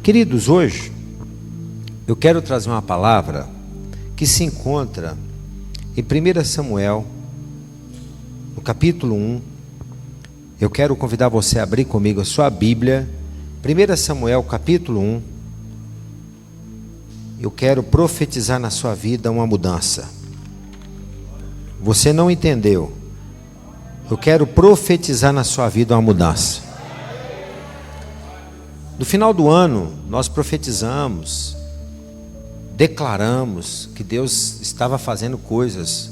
Queridos, hoje eu quero trazer uma palavra que se encontra em 1 Samuel, no capítulo 1. Eu quero convidar você a abrir comigo a sua Bíblia, 1 Samuel, capítulo 1. Eu quero profetizar na sua vida uma mudança. Você não entendeu? Eu quero profetizar na sua vida uma mudança. No final do ano, nós profetizamos, declaramos que Deus estava fazendo coisas.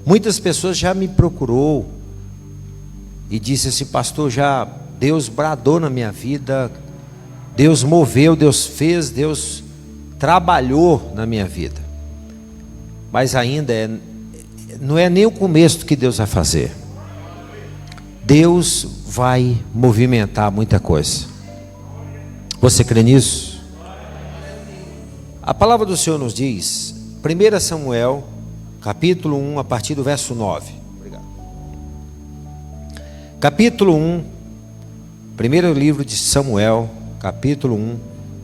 Muitas pessoas já me procurou e disse assim: pastor, já Deus bradou na minha vida, Deus moveu, Deus fez, Deus trabalhou na minha vida. Mas ainda não é nem o começo do que Deus vai fazer. Deus vai movimentar muita coisa. Você crê nisso? A palavra do Senhor nos diz, 1 Samuel, capítulo 1, a partir do verso 9. Obrigado. Capítulo 1, primeiro livro de Samuel, capítulo 1,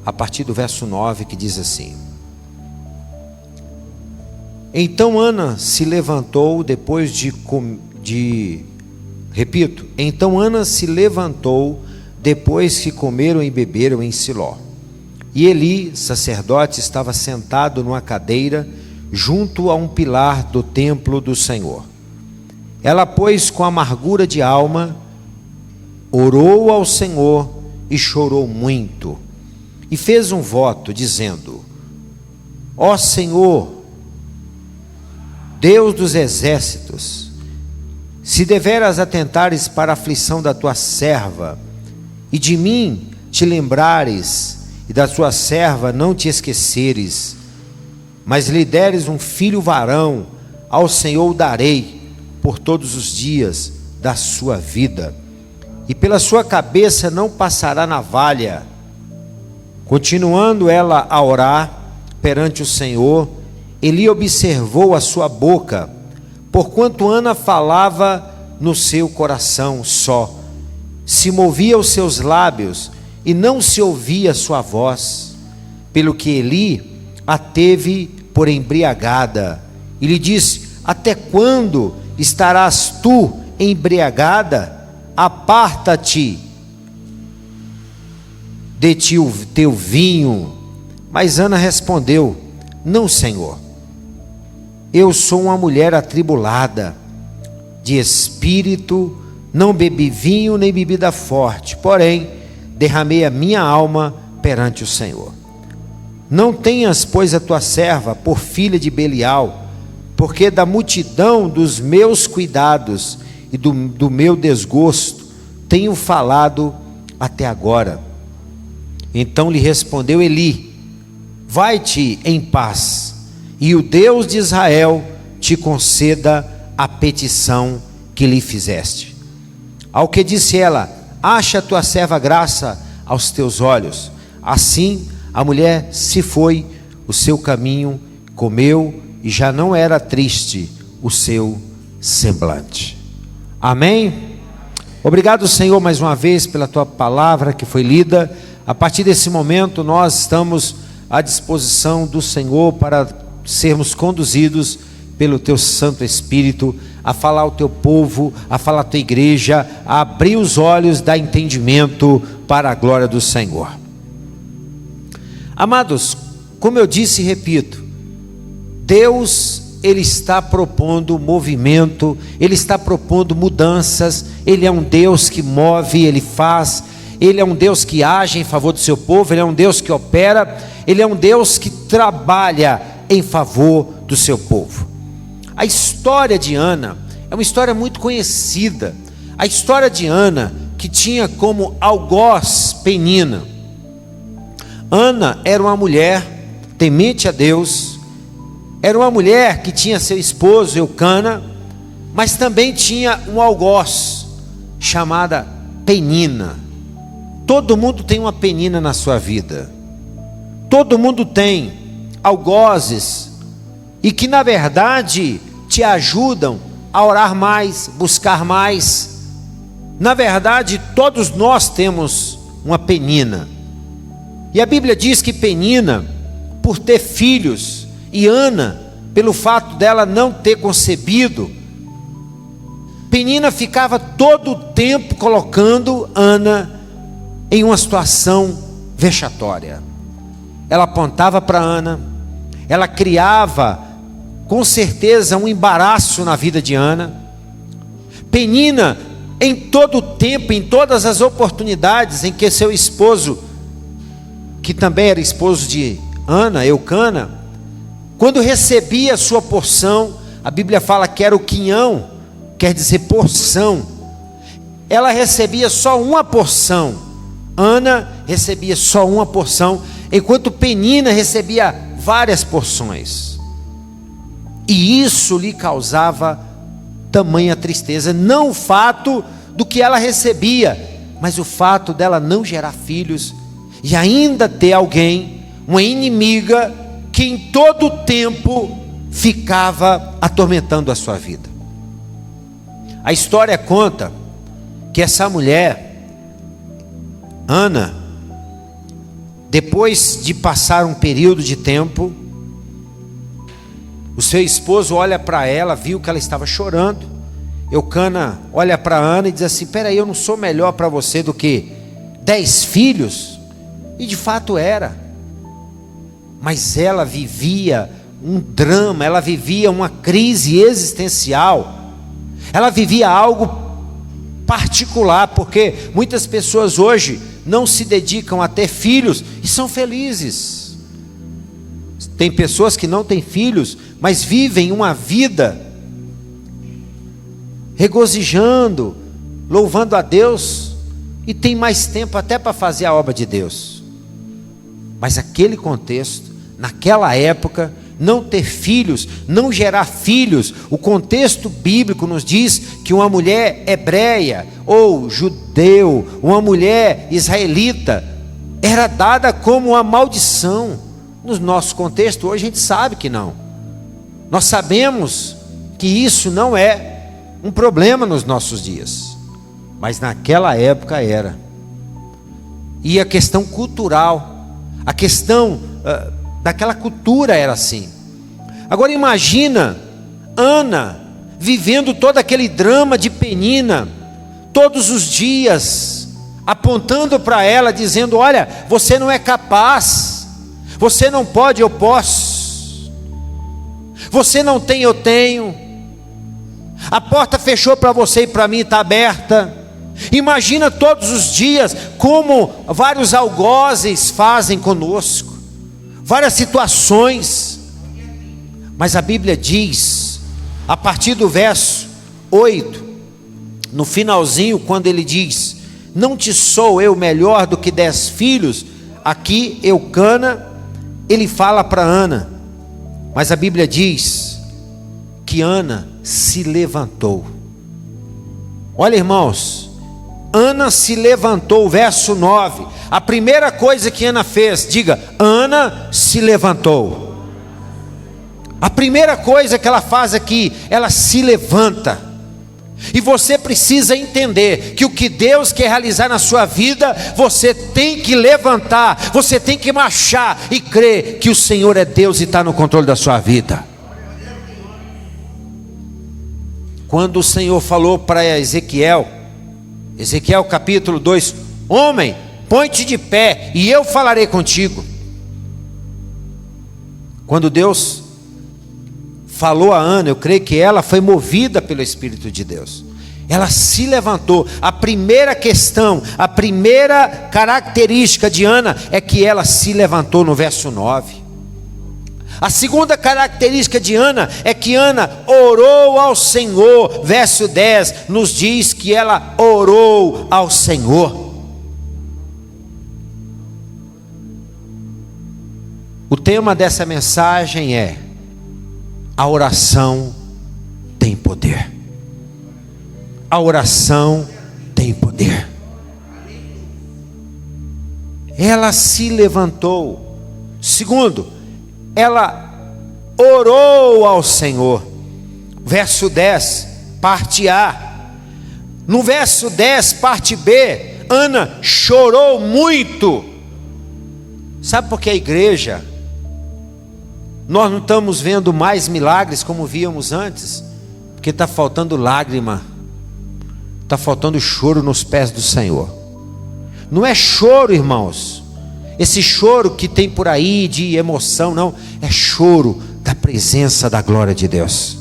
a partir do verso 9, que diz assim: Então Ana se levantou depois Então Ana se levantou depois que comeram e beberam em Siló. E Eli, sacerdote, estava sentado numa cadeira junto a um pilar do templo do Senhor. Ela, pois, com amargura de alma, orou ao Senhor e chorou muito. E fez um voto, dizendo: Ó Senhor, Deus dos exércitos, se deveras atentares para a aflição da tua serva, e de mim te lembrares, e da tua serva não te esqueceres, mas lhe deres um filho varão, ao Senhor o darei por todos os dias da sua vida, e pela sua cabeça não passará navalha. Continuando ela a orar perante o Senhor, Eli observou a sua boca, porquanto Ana falava no seu coração só, se movia os seus lábios e não se ouvia sua voz, pelo que Eli a teve por embriagada, e lhe disse: até quando estarás tu embriagada? Aparta-te de ti o teu vinho. Mas Ana respondeu: não, Senhor, eu sou uma mulher atribulada de espírito, não bebi vinho nem bebida forte, porém derramei a minha alma perante o Senhor. Não tenhas, pois, a tua serva por filha de Belial, porque da multidão dos meus cuidados e do meu desgosto tenho falado até agora. Então lhe respondeu Eli: vai-te em paz, e o Deus de Israel te conceda a petição que lhe fizeste. Ao que disse ela: acha a tua serva graça aos teus olhos. Assim a mulher se foi o seu caminho, comeu, e já não era triste o seu semblante. Amém? Obrigado, Senhor, mais uma vez pela tua palavra que foi lida. A partir desse momento nós estamos à disposição do Senhor para sermos conduzidos pelo teu Santo Espírito a falar ao teu povo, a falar à tua igreja, a abrir os olhos, dar entendimento para a glória do Senhor. Amados, como eu disse e repito, Deus, Ele está propondo movimento, Ele está propondo mudanças. Ele é um Deus que move, Ele faz, Ele é um Deus que age em favor do seu povo, Ele é um Deus que opera, Ele é um Deus que trabalha em favor do seu povo. A história de Ana é uma história muito conhecida. A história de Ana, que tinha como algoz Penina. Ana era uma mulher temente a Deus, era uma mulher que tinha seu esposo Eucana, mas também tinha um algoz chamada Penina. Todo mundo tem uma Penina na sua vida, todo mundo tem algozes, e que na verdade te ajudam a orar mais, buscar mais. Na verdade todos nós temos uma Penina, E a Bíblia diz que Penina, por ter filhos, e Ana, pelo fato dela não ter concebido, Penina ficava todo o tempo colocando Ana em uma situação vexatória. Ela apontava para Ana, ela criava com certeza um embaraço na vida de Ana. Penina, em todo o tempo, em todas as oportunidades em que seu esposo, que também era esposo de Ana, Eucana, quando recebia a sua porção, a Bíblia fala que era o quinhão, quer dizer porção, ela recebia só uma porção. Ana recebia só uma porção, enquanto Penina recebia várias porções. E isso lhe causava tamanha tristeza, não o fato do que ela recebia, mas o fato dela não gerar filhos e ainda ter alguém, uma inimiga, que em todo o tempo ficava atormentando a sua vida. A história conta que essa mulher, Ana, depois de passar um período de tempo, o seu esposo olha para ela, viu que ela estava chorando. Eucana olha para Ana e diz assim: peraí, eu não sou melhor para você do que 10 filhos? E de fato era. Mas ela vivia um drama, ela vivia uma crise existencial, ela vivia algo particular, porque muitas pessoas hoje não se dedicam a ter filhos e são felizes. Tem pessoas que não têm filhos, mas vivem uma vida regozijando, louvando a Deus, e tem mais tempo até para fazer a obra de Deus. Mas aquele contexto, naquela época, não ter filhos, não gerar filhos, o contexto bíblico nos diz que uma mulher hebreia ou judeu, uma mulher israelita, era dada como uma maldição. No nosso contexto hoje a gente sabe que não. Nós sabemos que isso não é um problema nos nossos dias, mas naquela época era. E a questão cultural, a questão daquela cultura era assim. Agora imagina Ana vivendo todo aquele drama de Penina, todos os dias, apontando para ela, dizendo: olha, você não é capaz, você não pode, eu posso, você não tem, eu tenho, a porta fechou para você e para mim está aberta. Imagina todos os dias como vários algozes fazem conosco, várias situações. Mas a Bíblia diz, a partir do verso 8, no finalzinho, quando ele diz: não te sou eu melhor do que 10 filhos? Aqui Eucana, ele fala para Ana, mas a Bíblia diz que Ana se levantou. Olha, irmãos, Ana se levantou, verso 9, a primeira coisa que Ana fez, diga: Ana se levantou. A primeira coisa que ela faz aqui, ela se levanta. E você precisa entender que o que Deus quer realizar na sua vida, você tem que levantar, você tem que marchar e crer que o Senhor é Deus e está no controle da sua vida. Quando o Senhor falou para Ezequiel capítulo 2, homem, põe-te de pé e eu falarei contigo. Quando Deus falou a Ana, eu creio que ela foi movida pelo Espírito de Deus. Ela se levantou. A primeira questão, a primeira característica de Ana é que ela se levantou, no verso 9. A segunda característica de Ana é que Ana orou ao Senhor. Verso 10 nos diz que ela orou ao Senhor. O tema dessa mensagem é: a oração tem poder. A oração tem poder. Ela se levantou. Segundo, ela orou ao Senhor. Verso 10, parte A. No verso 10, parte B, Ana chorou muito. Sabe por que a igreja, nós não estamos vendo mais milagres como víamos antes? Porque está faltando lágrima, está faltando choro nos pés do Senhor. Não é choro, irmãos, esse choro que tem por aí de emoção, não, é choro da presença da glória de Deus.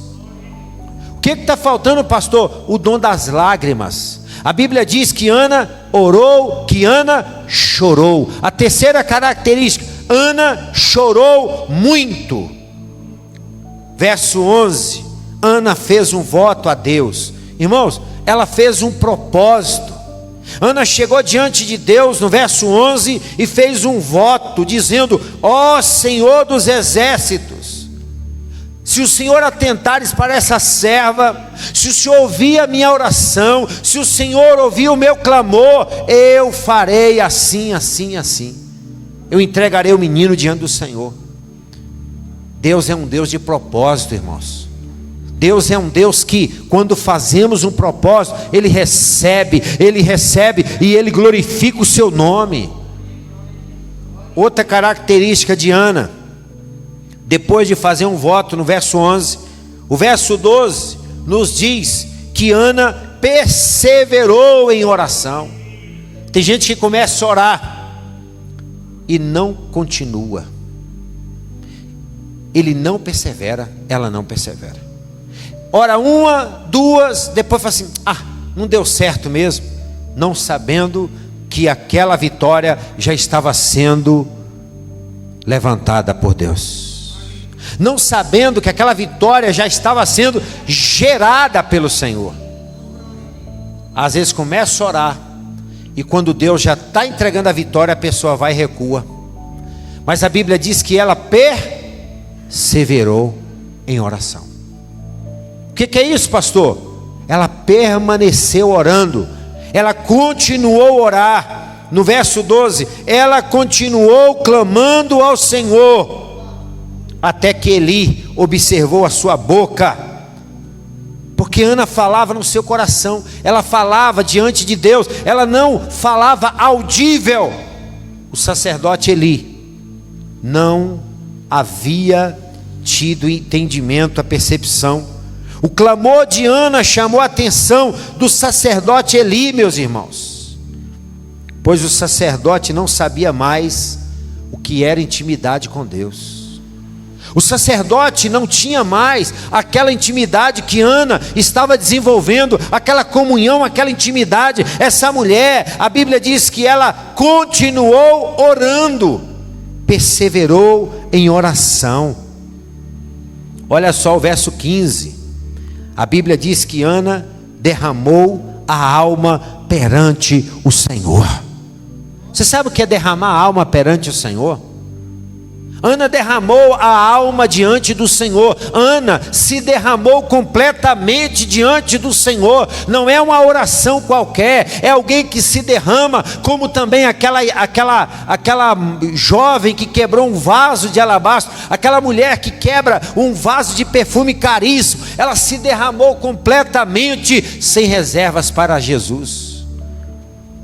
O que está faltando, pastor? O dom das lágrimas. A Bíblia diz que Ana orou, que Ana chorou. A terceira característica, Ana chorou muito. Verso 11, Ana fez um voto a Deus. Irmãos, ela fez um propósito. Ana chegou diante de Deus no verso 11 e fez um voto, dizendo: ó Senhor dos exércitos, se o Senhor atentares para essa serva, se o Senhor ouvir a minha oração, se o Senhor ouvir o meu clamor, eu farei assim, assim, assim. Eu entregarei o menino diante do Senhor. Deus é um Deus de propósito, irmãos. Deus é um Deus que, quando fazemos um propósito, Ele recebe e Ele glorifica o seu nome. Outra característica de Ana, depois de fazer um voto, no verso 11, o verso 12 nos diz que Ana perseverou em oração. Tem gente que começa a orar e não continua. Ele não persevera, ela não persevera. Ora uma, duas, depois fala assim: não deu certo mesmo, não sabendo que aquela vitória já estava sendo levantada por Deus, não sabendo que aquela vitória já estava sendo gerada pelo Senhor. Às vezes começa a orar, e quando Deus já está entregando a vitória, a pessoa vai e recua. Mas a Bíblia diz que ela perseverou em oração. O que é isso, pastor? Ela permaneceu orando, ela continuou a orar. No verso 12, ela continuou clamando ao Senhor, até que Eli observou a sua boca, porque Ana falava no seu coração, ela falava diante de Deus, ela não falava audível. O sacerdote Eli não havia tido entendimento, a percepção. O clamor de Ana chamou a atenção do sacerdote Eli, meus irmãos, pois o sacerdote não sabia mais o que era intimidade com Deus. O sacerdote não tinha mais aquela intimidade que Ana estava desenvolvendo, aquela comunhão, aquela intimidade. Essa mulher, a Bíblia diz que ela continuou orando, perseverou em oração. Olha só o verso 15. A Bíblia diz que Ana derramou a alma perante o Senhor. Você sabe o que é derramar a alma perante o Senhor? Ana derramou a alma diante do Senhor. Ana se derramou completamente diante do Senhor. Não é uma oração qualquer, é alguém que se derrama, como também aquela jovem que quebrou um vaso de alabastro, aquela mulher que quebra um vaso de perfume caríssimo. Ela se derramou completamente, sem reservas para Jesus.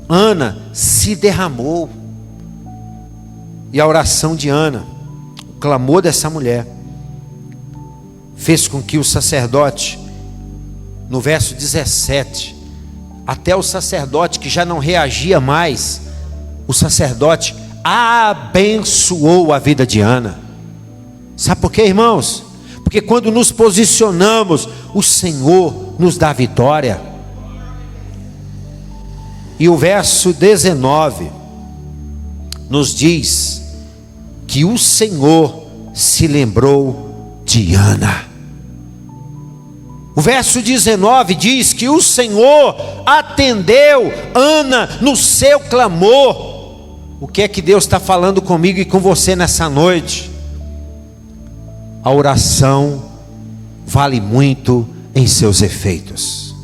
Ana se derramou. E a oração de Ana, o clamor dessa mulher, fez com que o sacerdote, no verso 17, até o sacerdote que já não reagia mais, o sacerdote abençoou a vida de Ana. Sabe por quê, irmãos? Porque quando nos posicionamos, o Senhor nos dá vitória. E o verso 19 nos diz que o Senhor se lembrou de Ana. O verso 19 diz que o Senhor atendeu Ana no seu clamor. O que é que Deus está falando comigo e com você nessa noite? A oração vale muito em seus efeitos.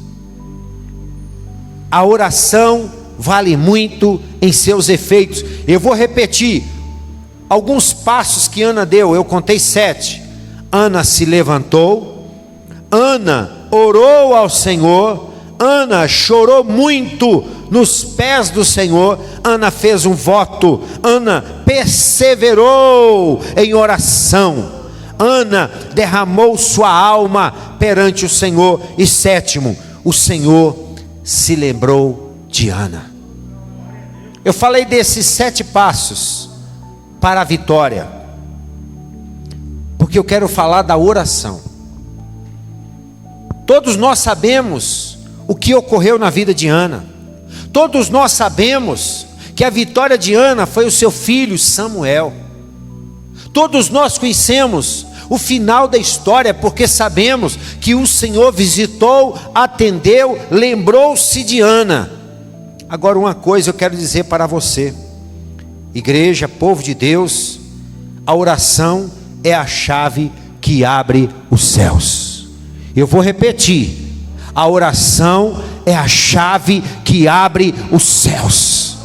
A oração vale muito em seus efeitos. Eu vou repetir alguns passos que Ana deu. Eu contei 7. Ana se levantou, Ana orou ao Senhor, Ana chorou muito nos pés do Senhor. Ana fez um voto. Ana perseverou em oração. Ana derramou sua alma perante o Senhor. E sétimo, o Senhor se lembrou de Ana. Eu falei desses 7 passos para a vitória, porque eu quero falar da oração. Todos nós sabemos o que ocorreu na vida de Ana. Todos nós sabemos que a vitória de Ana foi o seu filho Samuel. Todos nós conhecemos o final da história, porque sabemos que o Senhor visitou, atendeu, lembrou-se de Ana. Agora, uma coisa eu quero dizer para você, igreja, povo de Deus: a oração é a chave que abre os céus. Eu vou repetir: a oração é a chave que abre os céus.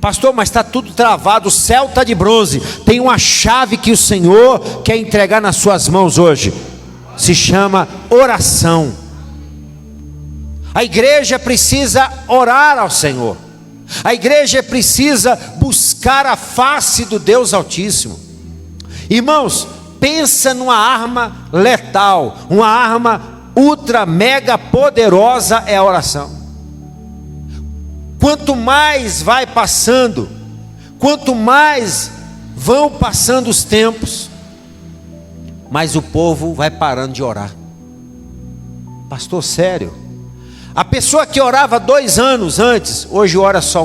Pastor, mas está tudo travado, o céu está de bronze. Tem uma chave que o Senhor quer entregar nas suas mãos hoje, se chama oração. A igreja precisa orar ao Senhor. A igreja precisa buscar a face do Deus Altíssimo. Irmãos, pensa numa arma letal, uma arma ultra mega poderosa, é a oração. Quanto mais vai passando, quanto mais vão passando os tempos, mais o povo vai parando de orar. Pastor, sério? A pessoa que orava 2 anos antes, hoje ora só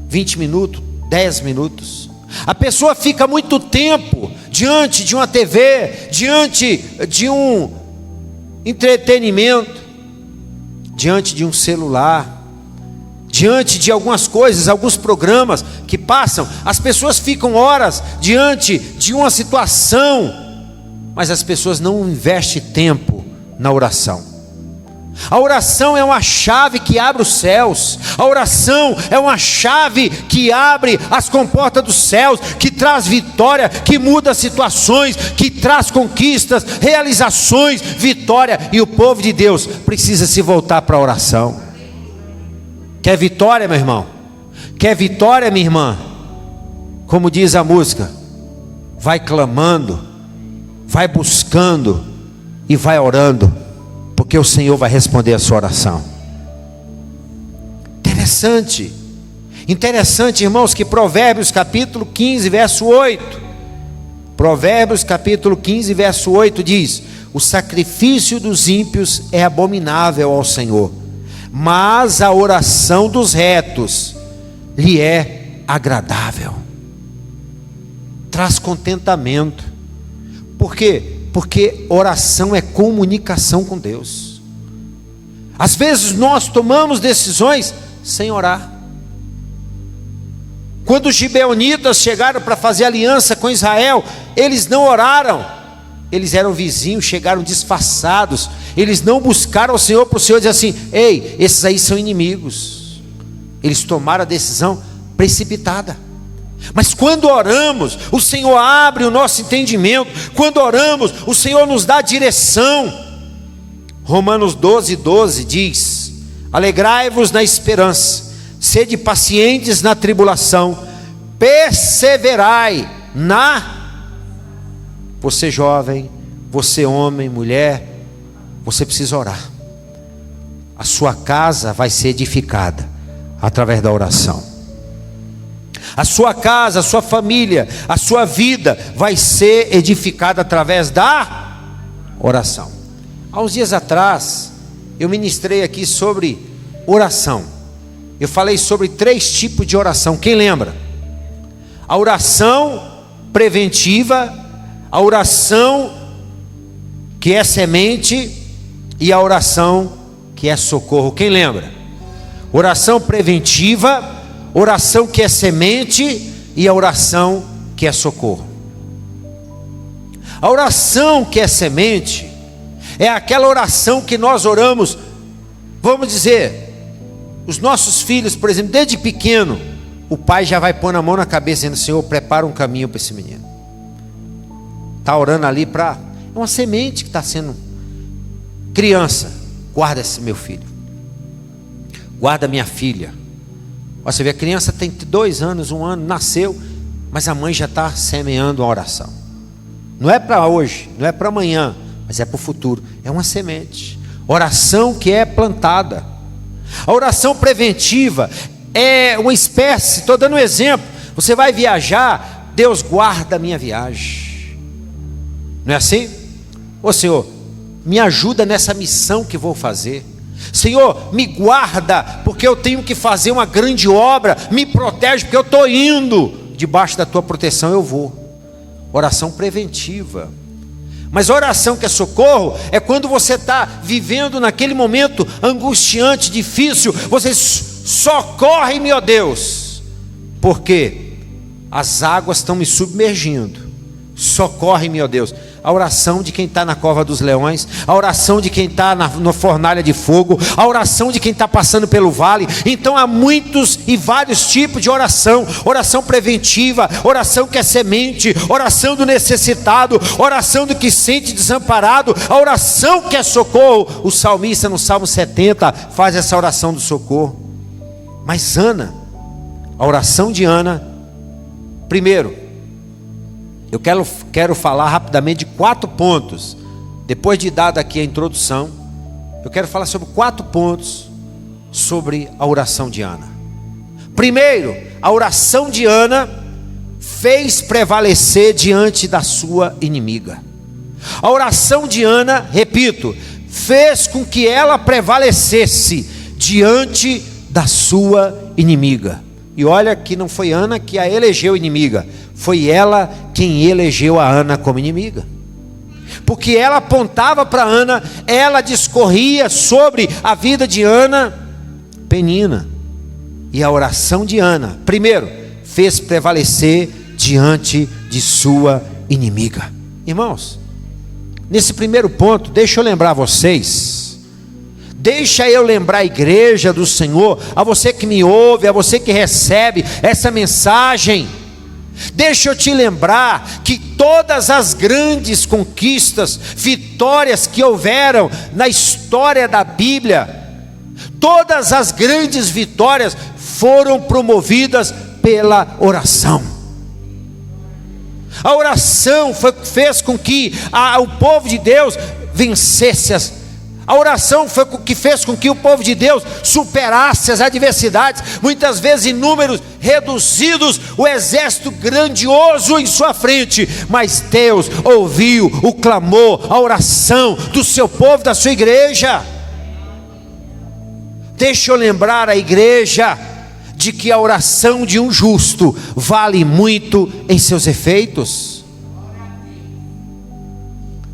20 minutos, 10 minutos. A pessoa fica muito tempo diante de uma TV, diante de um entretenimento, diante de um celular, diante de algumas coisas, alguns programas que passam. As pessoas ficam horas diante de uma situação, mas as pessoas não investem tempo na oração. A oração é uma chave que abre os céus. A oração é uma chave que abre as comportas dos céus, que traz vitória, que muda situações, que traz conquistas, realizações, vitória. E o povo de Deus precisa se voltar para a oração. Quer vitória, meu irmão? Quer vitória, minha irmã? Como diz a música, vai clamando, vai buscando e vai orando, porque o Senhor vai responder a sua oração. Interessante, irmãos, que Provérbios capítulo 15, verso 8. Provérbios capítulo 15, verso 8 diz: o sacrifício dos ímpios é abominável ao Senhor, mas a oração dos retos lhe é agradável. Traz contentamento. Por quê? Porque oração é comunicação com Deus. Às vezes nós tomamos decisões sem orar. Quando os gibeonitas chegaram para fazer aliança com Israel, eles não oraram. Eles eram vizinhos, chegaram disfarçados. Eles não buscaram o Senhor para o Senhor dizer assim: ei, esses aí são inimigos. Eles tomaram a decisão precipitada. Mas quando oramos, o Senhor abre o nosso entendimento. Quando oramos, o Senhor nos dá direção. Romanos 12:12 diz: alegrai-vos na esperança, sede pacientes na tribulação, perseverai na... Você jovem, você homem, mulher, você precisa orar. A sua casa vai ser edificada através da oração. A sua casa, a sua família, a sua vida vai ser edificada através da oração. Há uns dias atrás, eu ministrei aqui sobre oração. Eu falei sobre 3 tipos de oração. Quem lembra? A oração preventiva, a oração que é semente e a oração que é socorro. Quem lembra? Oração preventiva, oração que é semente e a oração que é socorro. A oração que é semente é aquela oração que nós oramos, vamos dizer, os nossos filhos, por exemplo, desde pequeno, o pai já vai pôr a mão na cabeça dizendo: Senhor, prepara um caminho para esse menino. Está orando ali para... É uma semente que está sendo criança. guarda esse meu filho, guarda minha filha. Você vê, a criança tem 2 anos, 1 ano, nasceu, mas a mãe já está semeando uma oração. Não é para hoje, não é para amanhã, mas é para o futuro. É uma semente, oração que é plantada. A oração preventiva é uma espécie, estou dando um exemplo. Você vai viajar, Deus guarda a minha viagem, não é assim? Ô Senhor, me ajuda nessa missão que vou fazer. Senhor, me guarda, porque eu tenho que fazer uma grande obra. Me protege, porque eu estou indo. Debaixo da tua proteção eu vou. Oração preventiva. Mas oração que é socorro é quando você está vivendo naquele momento angustiante, difícil. Você socorre-me, ó Deus, porque as águas estão me submergindo. Socorre-me, ó Deus. A oração de quem está na cova dos leões, a oração de quem está na fornalha de fogo, a oração de quem está passando pelo vale. Então há muitos e vários tipos de oração. Oração preventiva, oração que é semente, oração do necessitado, oração do que sente desamparado, a oração que é socorro. O salmista no Salmo 70 faz essa oração do socorro. Mas Ana, a oração de Ana, primeiro, eu quero falar rapidamente de 4 pontos. Depois de dada aqui a introdução, eu quero falar sobre 4 pontos sobre a oração de Ana. Primeiro, a oração de Ana fez prevalecer diante da sua inimiga. A oração de Ana, repito, fez com que ela prevalecesse diante da sua inimiga. E olha que não foi Ana que a elegeu inimiga, foi ela quem elegeu a Ana como inimiga. Porque ela apontava para Ana, ela discorria sobre a vida de Ana, Penina. E a oração de Ana, primeiro, fez prevalecer diante de sua inimiga. Irmãos, nesse primeiro ponto, deixa eu lembrar vocês, deixa eu lembrar a igreja do Senhor, a você que me ouve, a você que recebe essa mensagem. Deixa eu te lembrar que todas as grandes conquistas, vitórias que houveram na história da Bíblia, todas as grandes vitórias foram promovidas pela oração. A oração fez com que o povo de Deus vencesse a oração foi o que fez com que o povo de Deus superasse as adversidades, muitas vezes em números reduzidos, o exército grandioso em sua frente, mas Deus ouviu o clamor, a oração do seu povo, da sua igreja. Deixa eu lembrar a igreja de que a oração de um justo vale muito em seus efeitos.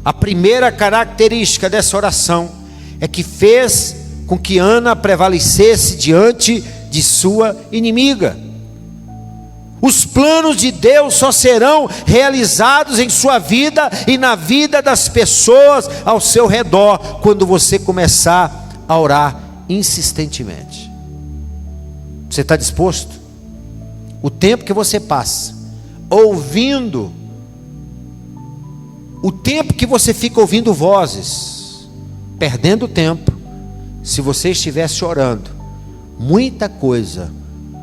A primeira característica dessa oração é que fez com que Ana prevalecesse diante de sua inimiga. Os planos de Deus só serão realizados em sua vida e na vida das pessoas ao seu redor, quando você começar a orar insistentemente. Você está disposto? O tempo que você passa ouvindo, o tempo que você fica ouvindo vozes, perdendo tempo, se você estivesse orando, muita coisa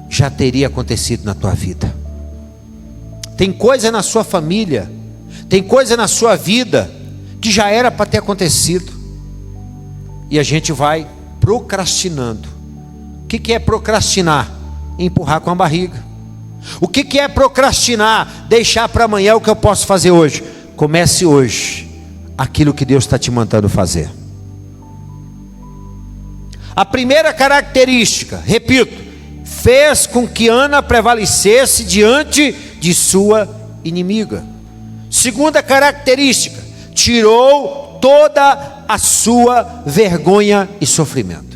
já teria acontecido na tua vida. Tem coisa na sua família, tem coisa na sua vida que já era para ter acontecido, e a gente vai procrastinando. O que é procrastinar? Empurrar com a barriga. O que é procrastinar? Deixar para amanhã o que eu posso fazer hoje. Comece hoje aquilo que Deus está te mandando fazer. A primeira característica, repito, fez com que Ana prevalecesse diante de sua inimiga. Segunda característica, tirou toda a sua vergonha e sofrimento.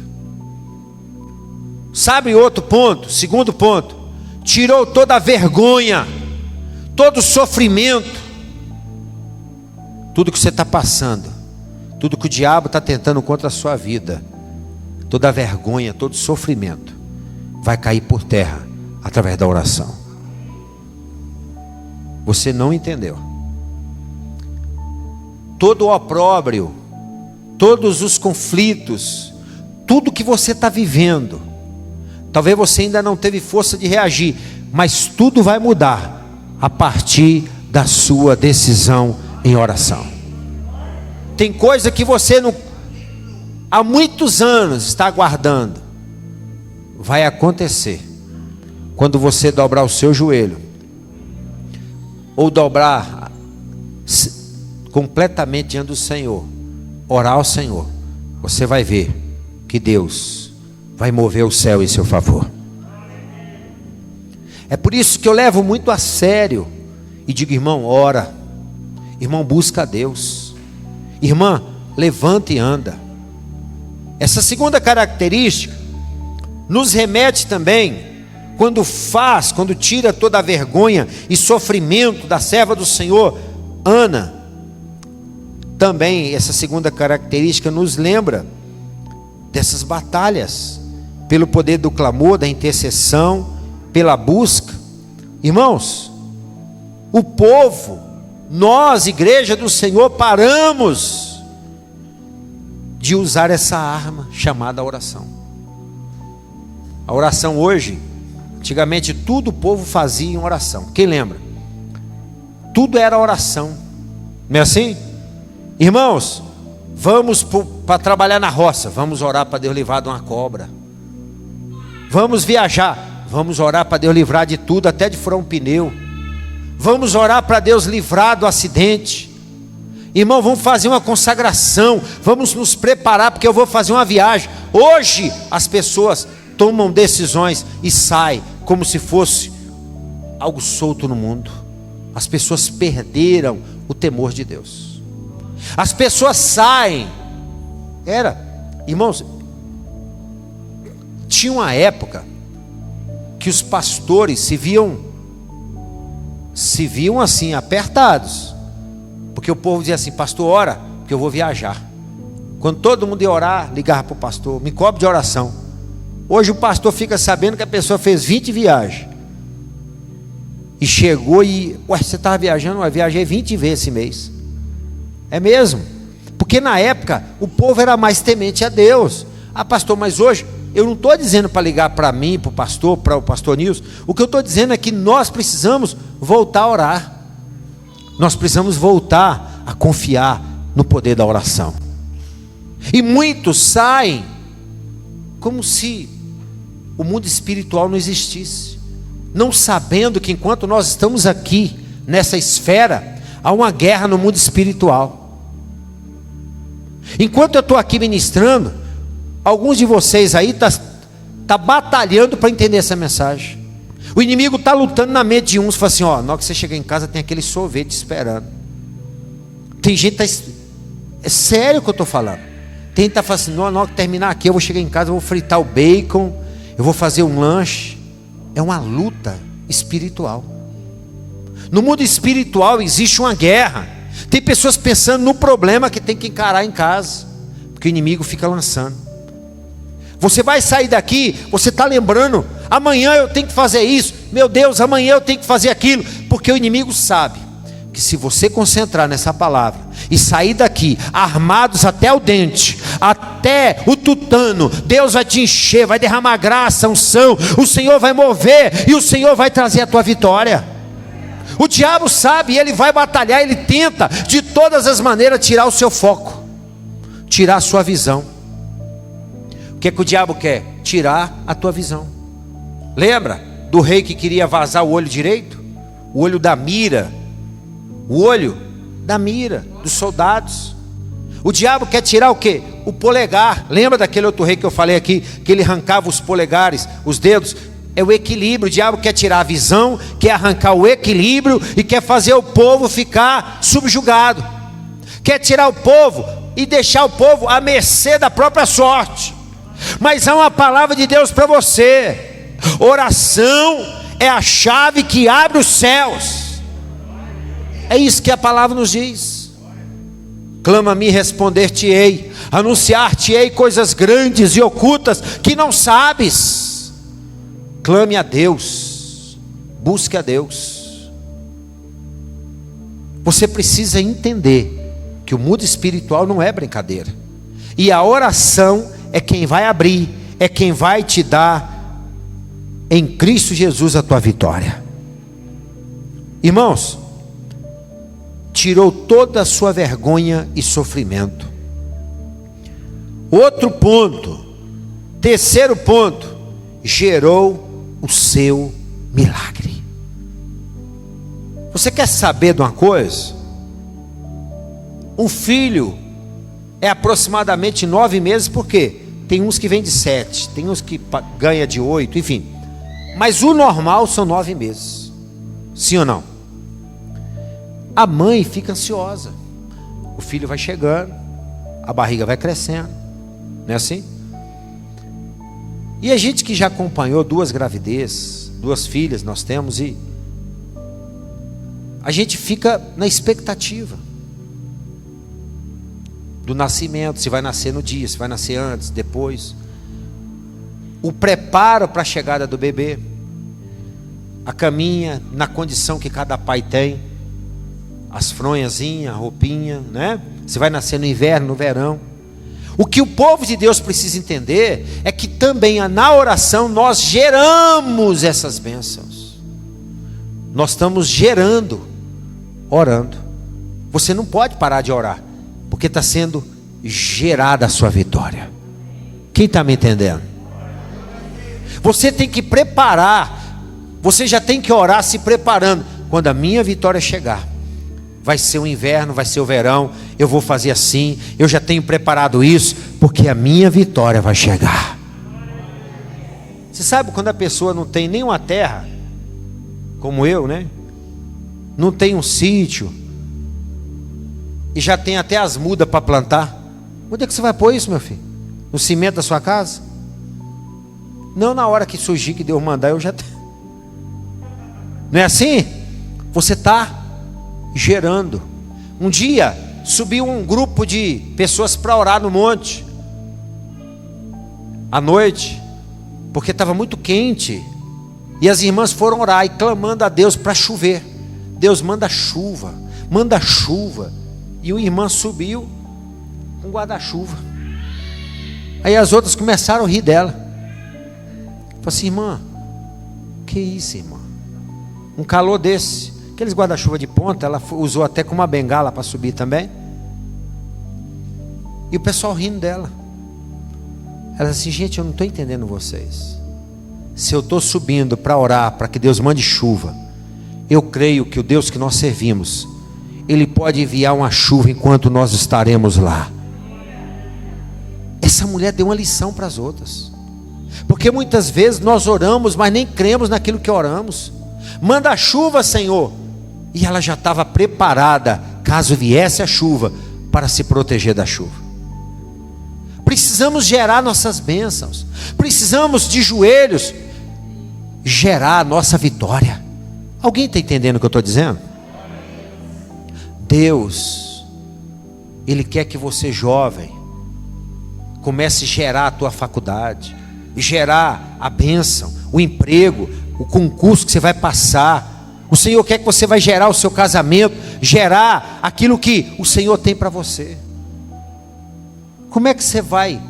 Sabe outro ponto? Segundo ponto, tirou toda a vergonha, todo o sofrimento, tudo que você está passando, tudo que o diabo está tentando contra a sua vida, toda a vergonha, todo o sofrimento vai cair por terra através da oração. Você não entendeu. Todo o opróbrio todos os conflitos, tudo que você está vivendo, talvez você ainda não teve força de reagir, mas tudo vai mudar a partir da sua decisão em oração. Tem coisa que você não, há muitos anos está aguardando, vai acontecer quando você dobrar o seu joelho, ou dobrar completamente diante do Senhor, orar ao Senhor. Você vai ver que Deus vai mover o céu em seu favor. É por isso que eu levo muito a sério e digo: irmão, ora, irmão, busca a Deus, irmã, levanta e anda. Essa segunda característica nos remete também, quando tira toda a vergonha e sofrimento da serva do Senhor Ana. Também essa segunda característica nos lembra dessas batalhas, pelo poder do clamor, da intercessão, pela busca. Irmãos, o povo, nós, igreja do Senhor, paramos de usar essa arma chamada oração. A oração hoje, antigamente tudo o povo fazia em oração. Quem lembra? Tudo era oração, não é assim? Irmãos, vamos para trabalhar na roça, vamos orar para Deus livrar de uma cobra. Vamos viajar, vamos orar para Deus livrar de tudo, até de furar um pneu. Vamos orar para Deus livrar do acidente. Irmão, vamos fazer uma consagração, vamos nos preparar porque eu vou fazer uma viagem. Hoje as pessoas tomam decisões e saem como se fosse algo solto no mundo. As pessoas perderam o temor de Deus. As pessoas saem. Irmãos, tinha uma época que os pastores se viam assim, apertados, porque o povo dizia assim: pastor, ora, porque eu vou viajar. Quando todo mundo ia orar, ligava para o pastor: me cobre de oração. Hoje o pastor fica sabendo que a pessoa fez 20 viagens e chegou e: ué, você estava viajando? Eu viajei 20 vezes esse mês. É mesmo? Porque na época o povo era mais temente a Deus. Ah, pastor, mas hoje eu não estou dizendo para ligar para mim, para o pastor Nilson. O que eu estou dizendo é que nós precisamos voltar a orar. Nós precisamos voltar a confiar no poder da oração. E muitos saem como se o mundo espiritual não existisse, não sabendo que enquanto nós estamos aqui nessa esfera, há uma guerra no mundo espiritual. Enquanto eu estou aqui ministrando, alguns de vocês aí tá batalhando para entender essa mensagem. O inimigo está lutando na mente de uns, fala assim: ó, na hora que você chegar em casa tem aquele sorvete esperando. Tem gente é sério o que eu estou falando. Tem gente que está falando assim: na hora que terminar aqui eu vou chegar em casa, eu vou fritar o bacon, eu vou fazer um lanche. É uma luta espiritual. No mundo espiritual existe uma guerra. Tem pessoas pensando no problema que tem que encarar em casa, porque o inimigo fica lançando. Você vai sair daqui, você está lembrando: amanhã eu tenho que fazer isso, meu Deus, amanhã eu tenho que fazer aquilo, porque o inimigo sabe que se você concentrar nessa palavra e sair daqui armados até o dente, até o tutano, Deus vai te encher, vai derramar graça, unção, o Senhor vai mover e o Senhor vai trazer a tua vitória. O diabo sabe, ele vai batalhar, ele tenta de todas as maneiras tirar o seu foco, tirar a sua visão. O que é que o diabo quer? Tirar a tua visão. Lembra do rei que queria vazar o olho direito? O olho da mira. O olho da mira dos soldados. O diabo quer tirar o quê? O polegar. Lembra daquele outro rei que eu falei aqui, que ele arrancava os polegares, os dedos? É o equilíbrio. O diabo quer tirar a visão, quer arrancar o equilíbrio e quer fazer o povo ficar subjugado. Quer tirar o povo e deixar o povo à mercê da própria sorte. Mas há uma palavra de Deus para você: oração é a chave que abre os céus. É isso que a palavra nos diz. Clama-me e responder-te-ei, anunciar-te-ei coisas grandes e ocultas que não sabes. Clame a Deus, busque a Deus. Você precisa entender que o mundo espiritual não é brincadeira. E a oração é quem vai abrir, é quem vai te dar em Cristo Jesus a tua vitória. Irmãos, tirou toda a sua vergonha e sofrimento. Outro ponto, terceiro ponto, gerou o seu milagre. Você quer saber de uma coisa? Um filho é aproximadamente 9 meses, porque tem uns que vêm de 7, tem uns que ganha de 8, enfim. Mas o normal são 9 meses. Sim ou não? A mãe fica ansiosa. O filho vai chegando, a barriga vai crescendo, não é assim? E a gente que já acompanhou 2 gravidezes, 2 filhas nós temos, e a gente fica na expectativa do nascimento, se vai nascer no dia, se vai nascer antes, depois. O preparo para a chegada do bebê, a caminha na condição que cada pai tem, as fronhazinhas, a roupinha, né? Se vai nascer no inverno, no verão. O que o povo de Deus precisa entender é que também na oração nós geramos essas bênçãos. Nós estamos gerando, orando. Você não pode parar de orar, porque está sendo gerada a sua vitória. Quem está me entendendo? Você tem que preparar. Você já tem que orar se preparando. Quando a minha vitória chegar, vai ser o inverno, vai ser o verão, eu vou fazer assim, eu já tenho preparado isso, porque a minha vitória vai chegar. Você sabe quando a pessoa não tem nenhuma terra, como eu, né? Não tem um sítio, e já tem até as mudas para plantar. Onde é que você vai pôr isso, meu filho? No cimento da sua casa? Não na hora que surgir, que Deus mandar, eu já tenho. Não é assim? Você está gerando. Um dia subiu um grupo de pessoas para orar no monte à noite, porque estava muito quente, e as irmãs foram orar e clamando a Deus para chover. Deus manda chuva, manda chuva. E o irmão subiu com guarda-chuva. Aí as outras começaram a rir dela. Falei assim: irmã, que isso, irmã? Um calor desse, aqueles guarda-chuva de ponta, ela usou até com uma bengala para subir também. E o pessoal rindo dela. Ela disse assim: gente, eu não estou entendendo vocês. Se eu estou subindo para orar, para que Deus mande chuva, eu creio que o Deus que nós servimos, Ele pode enviar uma chuva enquanto nós estaremos lá. Essa mulher deu uma lição para as outras, porque muitas vezes nós oramos, mas nem cremos naquilo que oramos. Manda a chuva, Senhor. E ela já estava preparada, caso viesse a chuva, para se proteger da chuva. Precisamos gerar nossas bênçãos. Precisamos de joelhos gerar a nossa vitória. Alguém está entendendo o que eu estou dizendo? Deus, Ele quer que você, jovem, comece a gerar a tua faculdade, gerar a bênção, o emprego, o concurso que você vai passar. O Senhor quer que você vai gerar o seu casamento, gerar aquilo que o Senhor tem para você. Como é que você vai?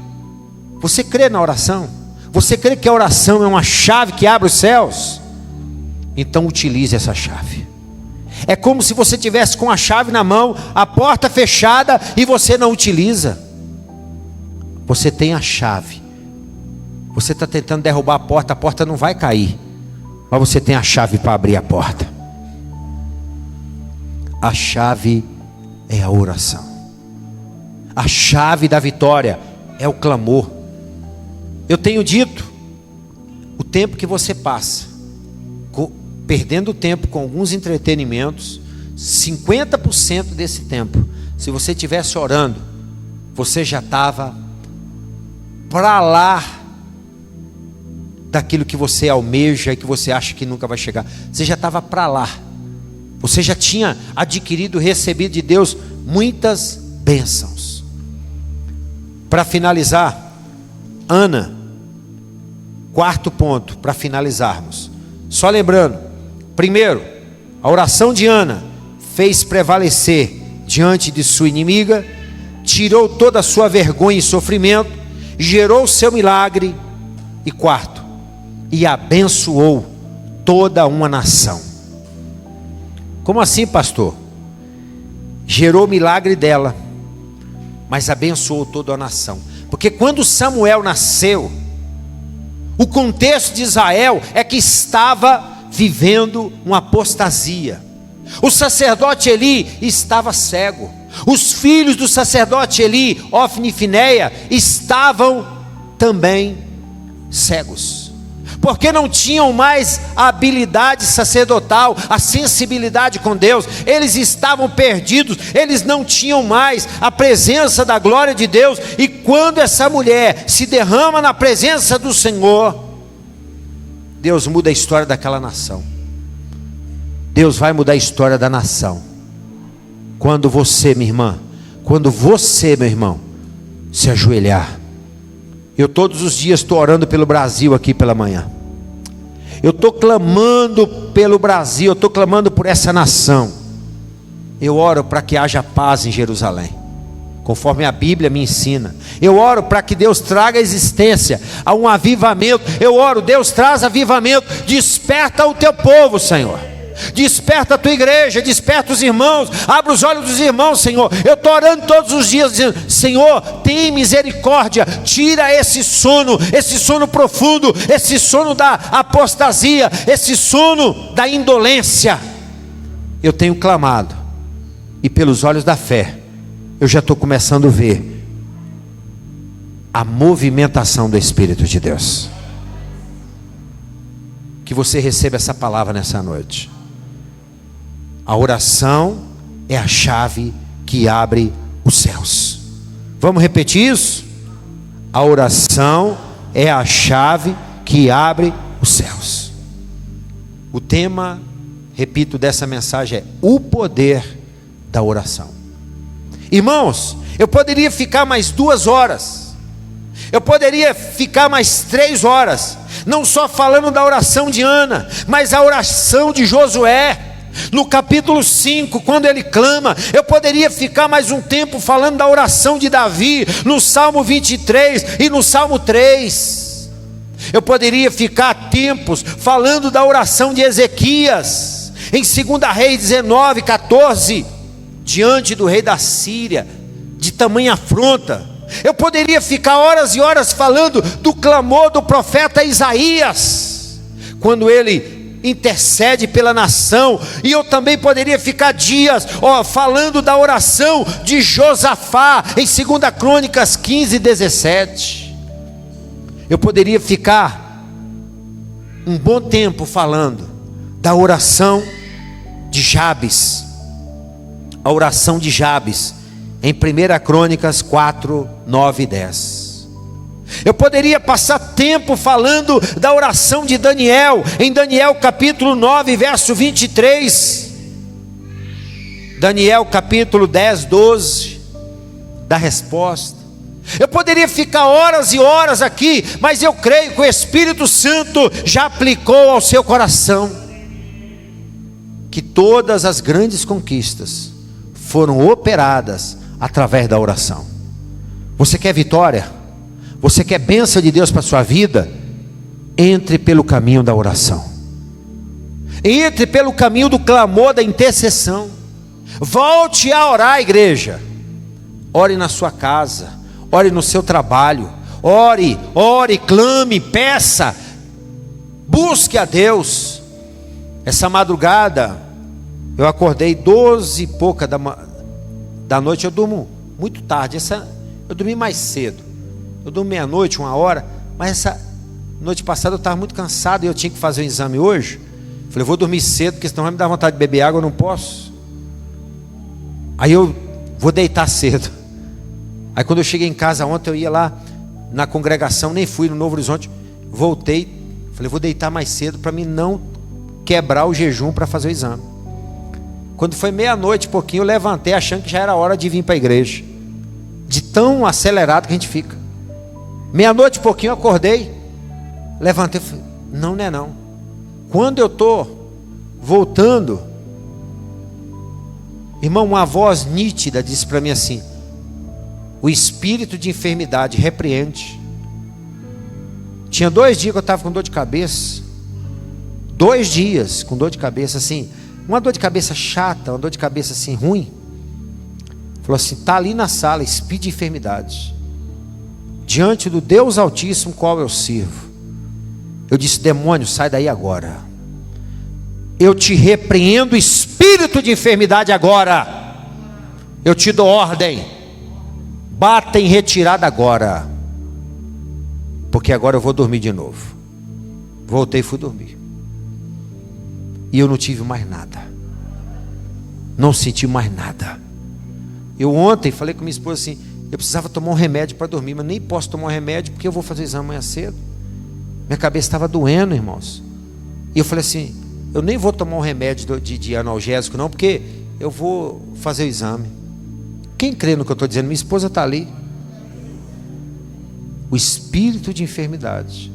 Você crê na oração? Você crê que a oração é uma chave que abre os céus? Então utilize essa chave. É como se você tivesse com a chave na mão, a porta fechada, e você não utiliza. Você tem a chave. Você está tentando derrubar a porta não vai cair, mas você tem a chave para abrir a porta. A chave é a oração. A chave da vitória é o clamor. Eu tenho dito, o tempo que você passa perdendo tempo com alguns entretenimentos, 50% desse tempo, se você estivesse orando, você já estava para lá daquilo que você almeja e que você acha que nunca vai chegar. Você já estava para lá. Você já tinha adquirido, recebido de Deus muitas bênçãos. Para finalizar, Ana, quarto ponto para finalizarmos. Só lembrando, primeiro, a oração de Ana fez prevalecer diante de sua inimiga, tirou toda a sua vergonha e sofrimento, gerou o seu milagre. E quarto, e abençoou toda uma nação. Como assim, pastor? Gerou o milagre dela, mas abençoou toda a nação. Porque quando Samuel nasceu, o contexto de Israel é que estava vivendo uma apostasia. O sacerdote Eli estava cego. Os filhos do sacerdote Eli, Ofni e Finéia, estavam também cegos. Porque não tinham mais a habilidade sacerdotal, a sensibilidade com Deus. Eles estavam perdidos, eles não tinham mais a presença da glória de Deus. E quando essa mulher se derrama na presença do Senhor, Deus muda a história daquela nação. Deus vai mudar a história da nação. Quando você, minha irmã, quando você, meu irmão, se ajoelhar. Eu todos os dias estou orando pelo Brasil aqui pela manhã. Eu estou clamando pelo Brasil, eu estou clamando por essa nação. Eu oro para que haja paz em Jerusalém, conforme a Bíblia me ensina. Eu oro para que Deus traga existência a um avivamento. Eu oro, Deus traz avivamento. Desperta o teu povo, Senhor. Desperta a tua igreja, desperta os irmãos, abre os olhos dos irmãos, Senhor. Eu estou orando todos os dias, dizendo: Senhor, tem misericórdia, tira esse sono profundo, esse sono da apostasia, esse sono da indolência. Eu tenho clamado, e pelos olhos da fé, eu já estou começando a ver a movimentação do Espírito de Deus. Que você receba essa palavra nessa noite. A oração é a chave que abre os céus. Vamos repetir isso? A oração é a chave que abre os céus. O tema, repito, dessa mensagem é o poder da oração. Irmãos, eu poderia ficar mais 2 horas. Eu poderia ficar mais 3 horas. Não só falando da oração de Ana, mas a oração de Josué. No capítulo 5, quando ele clama. Eu poderia ficar mais um tempo falando da oração de Davi, no Salmo 23 e no Salmo 3. Eu poderia ficar tempos falando da oração de Ezequias, em 2 Reis 19, 14, diante do rei da Síria, de tamanha afronta. Eu poderia ficar horas e horas falando do clamor do profeta Isaías, quando ele intercede pela nação. E eu também poderia ficar dias falando da oração de Josafá, em 2 Crônicas 15, 17. Eu poderia ficar um bom tempo falando da oração de Jabes, a oração de Jabes, em 1 Crônicas 4, 9 e 10. Eu poderia passar tempo falando da oração de Daniel, em Daniel capítulo 9, verso 23. Daniel capítulo 10, 12, da resposta. Eu poderia ficar horas e horas aqui, mas eu creio que o Espírito Santo já aplicou ao seu coração, que todas as grandes conquistas foram operadas através da oração. Você quer vitória? Você quer bênção de Deus para a sua vida? Entre pelo caminho da oração. Entre pelo caminho do clamor, da intercessão. Volte a orar, igreja. Ore na sua casa, ore no seu trabalho. Ore, clame, peça. Busque a Deus. Essa madrugada eu acordei 12 e pouca da noite. Eu durmo muito tarde. Eu dormi mais cedo. Eu durmo meia-noite, 1h, mas essa noite passada eu estava muito cansado e eu tinha que fazer um exame hoje. Falei, vou dormir cedo, porque senão vai me dar vontade de beber água, eu não posso. Aí eu vou deitar cedo. Aí quando eu cheguei em casa ontem, eu ia lá na congregação, nem fui no Novo Horizonte, voltei, falei, vou deitar mais cedo para mim não quebrar o jejum para fazer o exame. Quando foi meia-noite, pouquinho, eu levantei achando que já era hora de vir para a igreja, de tão acelerado que a gente fica. Meia-noite, pouquinho, eu acordei, levantei, falei, não é não. Quando eu estou voltando, irmão, uma voz nítida disse para mim assim: O espírito de enfermidade repreende. Tinha 2 dias que eu estava com dor de cabeça. 2 dias com dor de cabeça, assim, uma dor de cabeça chata, uma dor de cabeça assim ruim. Falou assim: está ali na sala, espírito de enfermidade, diante do Deus Altíssimo qual eu sirvo. Eu disse: demônio, sai daí agora. Eu te repreendo, espírito de enfermidade, agora. Eu te dou ordem, bata em retirada agora, porque agora eu vou dormir de novo. Voltei e fui dormir. E eu não tive mais nada, não senti mais nada. Eu ontem falei com minha esposa assim: eu precisava tomar um remédio para dormir, mas nem posso tomar um remédio porque eu vou fazer o exame amanhã cedo. Minha cabeça estava doendo, irmãos. E eu falei assim: eu nem vou tomar um remédio de analgésico não, porque eu vou fazer o exame. Quem crê no que eu estou dizendo? Minha esposa está ali. O espírito de enfermidade,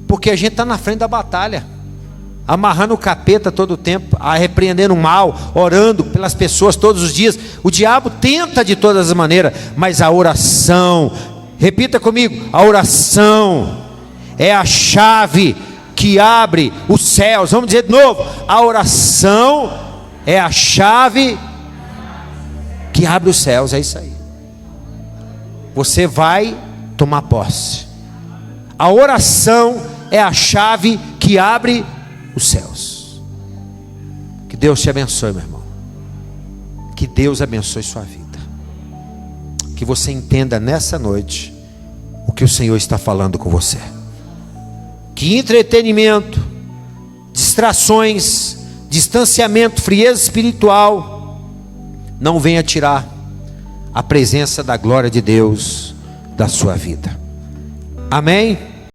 porque a gente está na frente da batalha, amarrando o capeta todo o tempo, repreendendo o mal, orando pelas pessoas todos os dias. O diabo tenta de todas as maneiras, mas a oração, repita comigo, a oração é a chave que abre os céus. Vamos dizer de novo: a oração é a chave que abre os céus. É isso aí. Você vai tomar posse. A oração é a chave que abre os céus. Que Deus te abençoe, meu irmão. Que Deus abençoe sua vida. Que você entenda nessa noite o que o Senhor está falando com você. Que entretenimento, distrações, distanciamento, frieza espiritual não venha tirar a presença da glória de Deus da sua vida. Amém?